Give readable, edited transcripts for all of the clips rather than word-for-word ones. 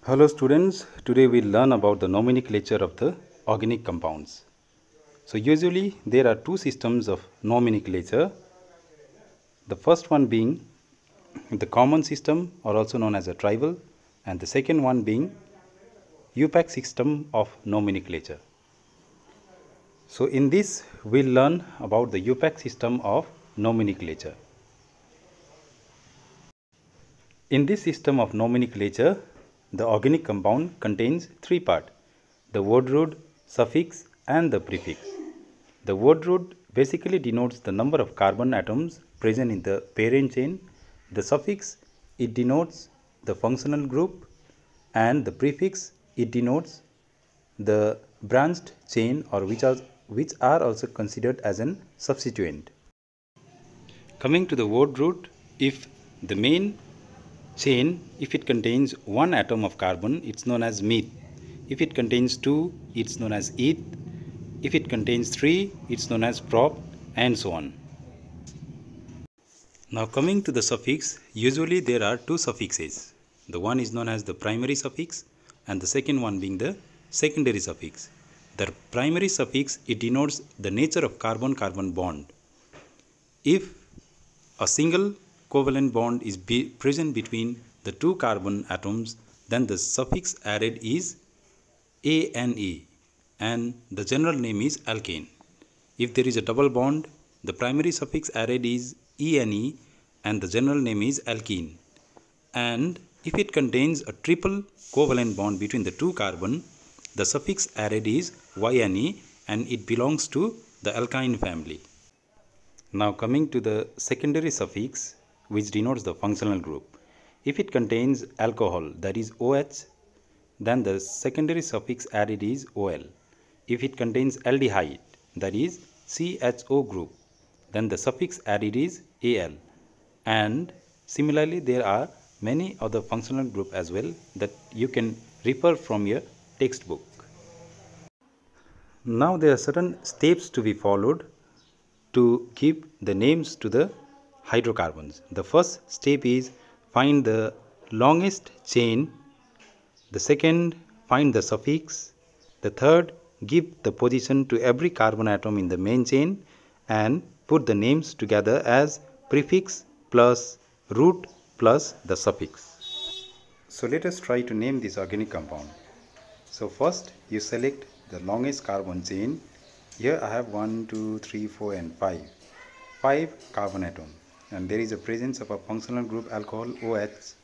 Hello students, today we'll learn about the nomenclature of the organic compounds. So usually there are two systems of nomenclature. The first one being the common system, or also known as a tribal, and the second one being IUPAC system of nomenclature. So in this we'll learn about the IUPAC system of nomenclature. In this system of nomenclature, the organic compound contains three parts: the word root, suffix and the prefix. The word root basically denotes the number of carbon atoms present in the parent chain. The suffix, it denotes the functional group, and the prefix, it denotes the branched chain, or which are also considered as an substituent. Coming to the word root, if the main chain, if it contains one atom of carbon, it's known as meth. If it contains two, it's known as eth. If it contains three, it's known as prop, and so on. Now coming to the suffix, usually there are two suffixes. The one is known as the primary suffix and the second one being the secondary suffix. The primary suffix, it denotes the nature of carbon-carbon bond. If a single covalent bond is present between the two carbon atoms, then the suffix added is ane and the general name is alkane. If there is a double bond, the primary suffix added is ene and the general name is alkene. And if it contains a triple covalent bond between the two carbon, the suffix added is yne and it belongs to the alkyne family. Now coming to the secondary suffix, which denotes the functional group. If it contains alcohol, that is OH, then the secondary suffix added is OL. If it contains aldehyde, that is CHO group, then the suffix added is AL. And similarly, there are many other functional group as well that you can refer from your textbook. Now there are certain steps to be followed to give the names to the hydrocarbons. The first step is find the longest chain. The second, find the suffix. The third, give the position to every carbon atom in the main chain and put the names together as prefix plus root plus the suffix. So let us try to name this organic compound. So first you select the longest carbon chain. Here I have 1, 2, 3, 4 and 5. 5 carbon atom, and there is a presence of a functional group alcohol OH,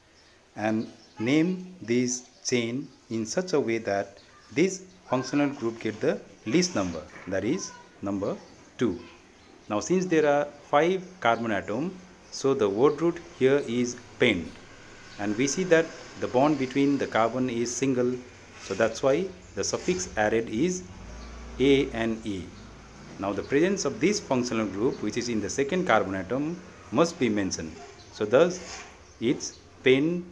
and name this chain in such a way that this functional group get the least number, that is number 2. Now since there are 5 carbon atom, so the word root here is pent, and we see that the bond between the carbon is single, so that's why the suffix added is A and E. Now the presence of this functional group, which is in the second carbon atom, must be mentioned. So thus it's pentanol.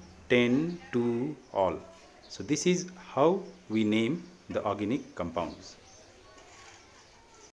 So this is how we name the organic compounds.